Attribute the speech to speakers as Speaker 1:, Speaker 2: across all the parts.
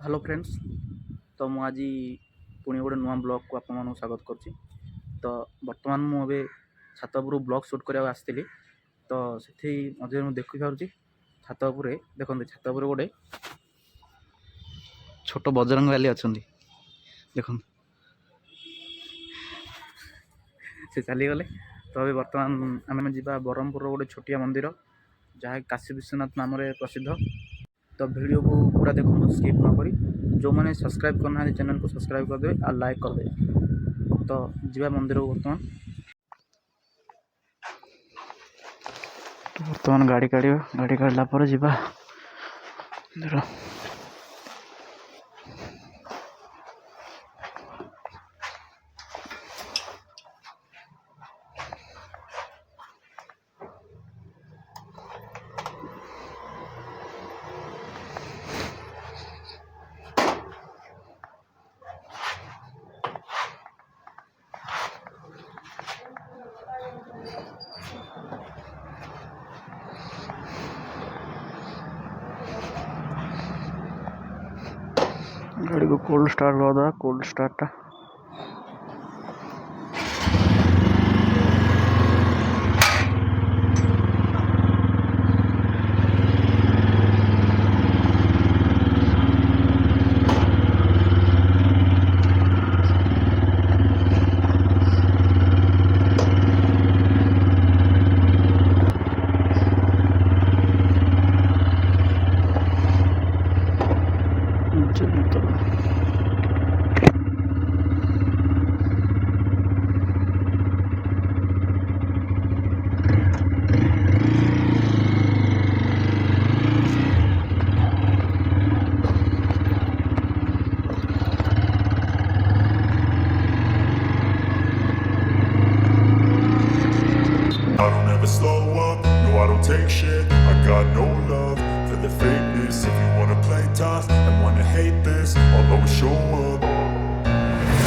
Speaker 1: Hello friends. तो मुझे आज पुणी गोटे नुआ ब्लॉग को आपको स्वागत करुच्ची। तो बर्तमान मुझे छात उपर ब्लॉग शूट करने आसती। तो से मझे देखी पार्टी छात उपर देखते छात उपर गोटे छोट बजरंग वाली अच्छा देख से चलीगले। तो अभी बर्तमान आम जा ब्रह्मपुर गोटे छोटिया मंदिर जहाँ काशी विश्वनाथ नाम प्रसिद्ध। तो वीडियो को पूरा देखो स्किप न करी। जो मैंने सब्सक्राइब करना चैनल को सब्सक्राइब करदे और लाइक करदे। तो जीवा मंदिर को बर्तमान गाड़ी काढ़ला पर जीवा मंदिर। गाड़ी को कोल्ड स्टार्ट लगा cold start
Speaker 2: I don't ever slow up, no I don't take shit. I got no love for the fakeness. If you wanna play tough and wanna hate this, I'll always show up.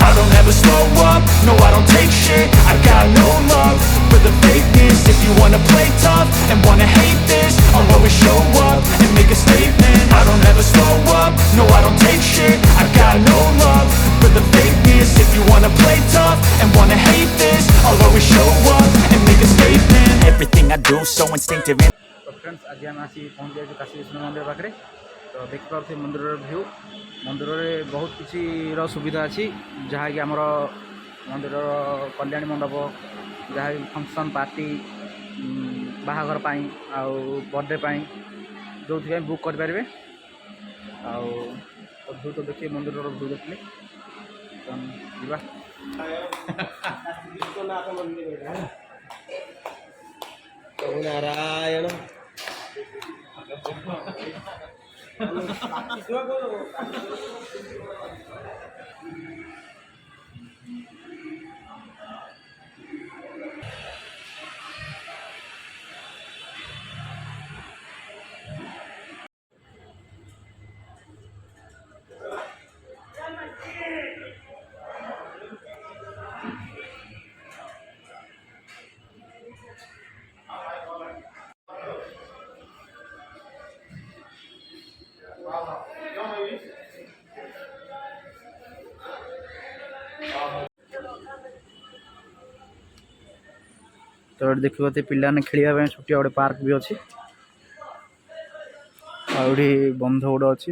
Speaker 2: I don't ever slow up, no I don't take shit. I got no love for the fakeness. If you wanna play tough and wanna hate this, I'll always show up and make a statement. I don't ever slow up, no I don't take shit. I got no love for the fakeness. If you wanna play tough and wanna hate this, I'll always show up and make a statement. Everything I do so instinctive.
Speaker 1: तो friends आज आम आसी पहुँच जाए काशी विश्वनाथ मंदिर पाखे। तो देखिपे मंदिर भ्यू मंदिर में बहुत किसी सुविधा अच्छी जहाँकि आमर मंदिर कल्याणी मंडप जहाँ फंक्शन पार्टी बाहाघर आउ बर्थडे जो बुक करें। आउ तो भ्यू तो देखिए मंदिर भ्यू देखिए
Speaker 3: नारायण
Speaker 1: तो देखिए पिलाने खेलिया छोटिया गोटे पार्क भी अच्छी। आ बंध गोटे अच्छी।